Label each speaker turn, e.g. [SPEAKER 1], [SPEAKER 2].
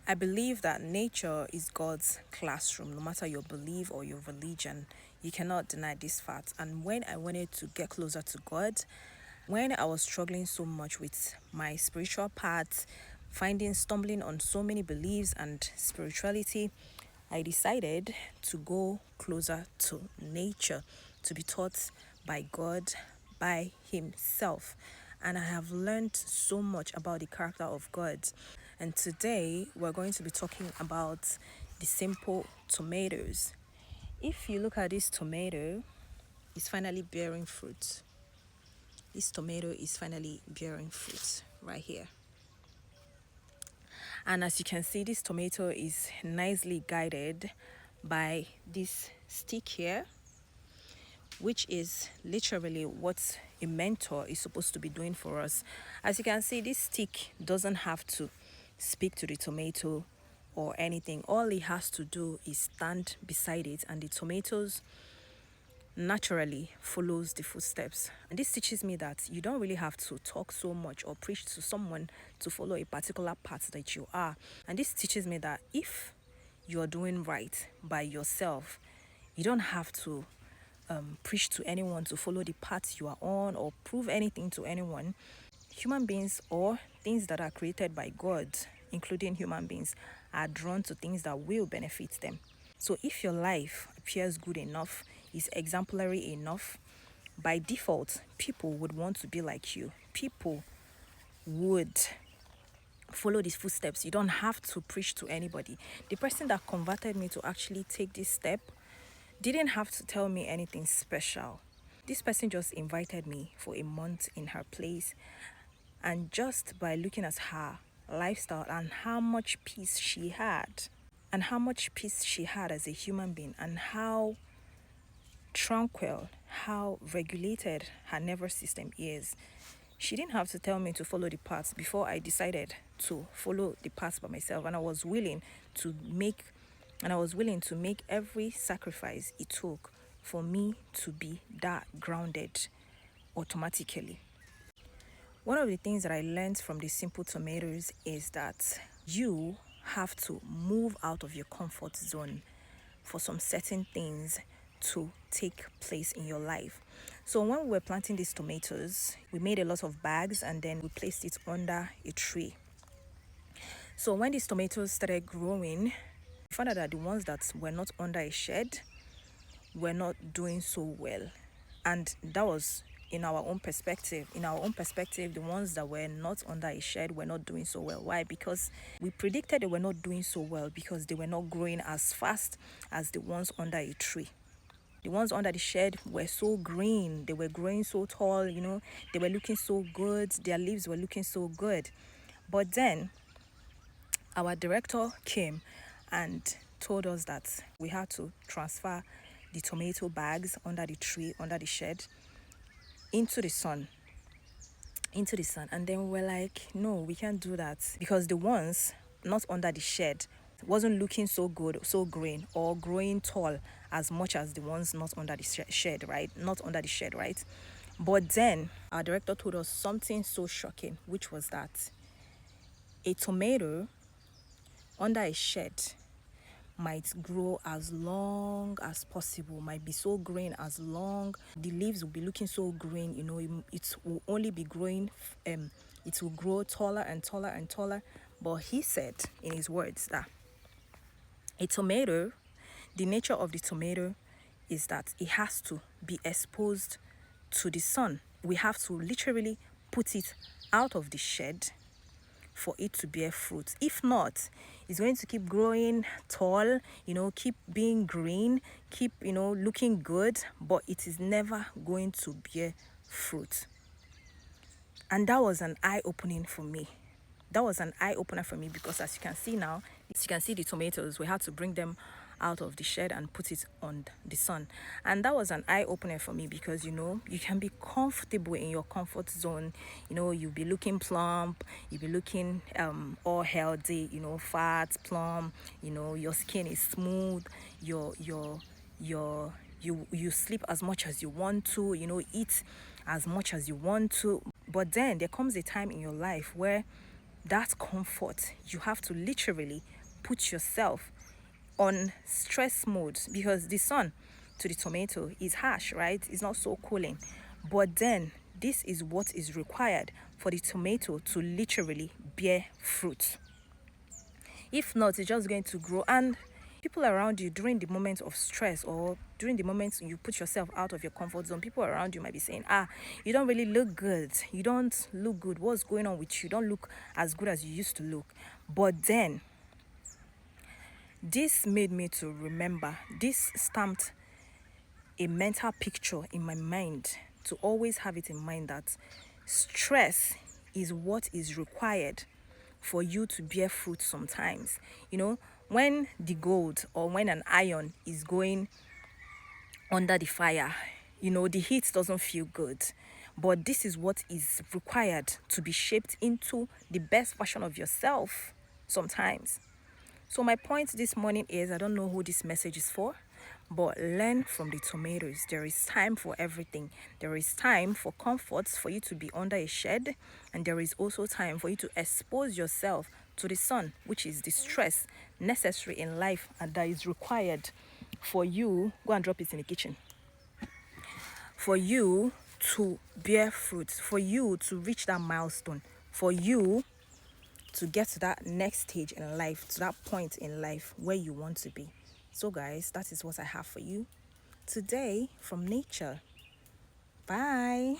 [SPEAKER 1] I believe that nature is God's classroom, no matter your belief or your religion. You cannot deny this fact. And when I wanted to get closer to God, when I was struggling so much with my spiritual path, stumbling on so many beliefs and spirituality, I decided to go closer to nature, to be taught by God, by Himself. And I have learned so much about the character of God. And today we're going to be talking about the simple tomatoes. If you look at this tomato, it's finally bearing fruit. This tomato is finally bearing fruit right here. And as you can see, this tomato is nicely guided by this stick here, which is literally what a mentor is supposed to be doing for us. As you can see, this stick doesn't have to speak to the tomato or anything. All it has to do is stand beside it, and the tomatoes naturally follows the footsteps. And this teaches me that you don't really have to talk so much or preach to someone to follow a particular path that you are. And this teaches me that if you're doing right by yourself, you don't have to preach to anyone to follow the path you are on or prove anything to anyone. Human beings or things that are created by God, including human beings, are drawn to things that will benefit them. So if your life appears good enough, is exemplary enough, by default, people would want to be like you. People would follow these footsteps. You don't have to preach to anybody. The person that converted me to actually take this step didn't have to tell me anything special. This person just invited me for a month in her place, and just by looking at her lifestyle and how much peace she had, as a human being, and how tranquil, how regulated her nervous system is, she didn't have to tell me to follow the path before I decided to follow the path by myself. And I was willing to make every sacrifice it took for me to be that grounded automatically. One of the things that I learned from the simple tomatoes is that you have to move out of your comfort zone for some certain things to take place in your life. So when we were planting these tomatoes, we made a lot of bags and then we placed it under a tree. So when these tomatoes started growing, we found out that the ones that were not under a shed were not doing so well. And that was in our own perspective. The ones that were not under a shed were not doing so well. Why? Because we predicted they were not doing so well because they were not growing as fast as the ones under a tree. The ones under the shed were so green. They were growing so tall, they were looking so good. Their leaves were looking so good. But then our director came and told us that we had to transfer the tomato bags under the tree, under the shed, into the sun. And then we were like, no, we can't do that, because the ones not under the shed wasn't looking so good, so green, or growing tall as much as the ones not under the shed, right? But then our director told us something so shocking, which was that a tomato under a shed might grow as long as possible, might be so green as long. The leaves will be looking so green, it will only be growing, it will grow taller and taller and taller. But he said in his words that the nature of the tomato is that it has to be exposed to the sun. We have to literally put it out of the shed for it to bear fruit. If not, it's going to keep growing tall, keep being green, keep, looking good, but it is never going to bear fruit. And that was an eye-opener for me. Because as you can see the tomatoes, we had to bring them out of the shed and put it on the sun. And that was an eye-opener for me because, you can be comfortable in your comfort zone. You'll be looking plump, you'll be looking all healthy, fat, plump, your skin is smooth, you sleep as much as you want to, eat as much as you want to. But then there comes a time in your life where that comfort, you have to literally put yourself on stress mode, because the sun to the tomato is harsh, right? It's not so cooling. But then this is what is required for the tomato to literally bear fruit. If not, it's just going to grow. And people around you during the moment of stress, or during the moments you put yourself out of your comfort zone, people around you might be saying, you don't really look good. You don't look good. What's going on with you? You don't look as good as you used to look. But then this made me to remember, this stamped a mental picture in my mind, to always have it in mind that stress is what is required for you to bear fruit sometimes. When the gold, or when an iron is going under the fire, the heat doesn't feel good. But this is what is required to be shaped into the best version of yourself sometimes. So my point this morning is, I don't know who this message is for, but learn from the tomatoes. There is time for everything. There is time for comforts, for you to be under a shed, and there is also time for you to expose yourself to the sun, which is the stress necessary in life and that is required for you. Go and drop it in the kitchen. For you to bear fruit, for you to reach that milestone, for you to get to that next stage in life, to that point in life where you want to be. So guys, that is what I have for you today from nature. Bye.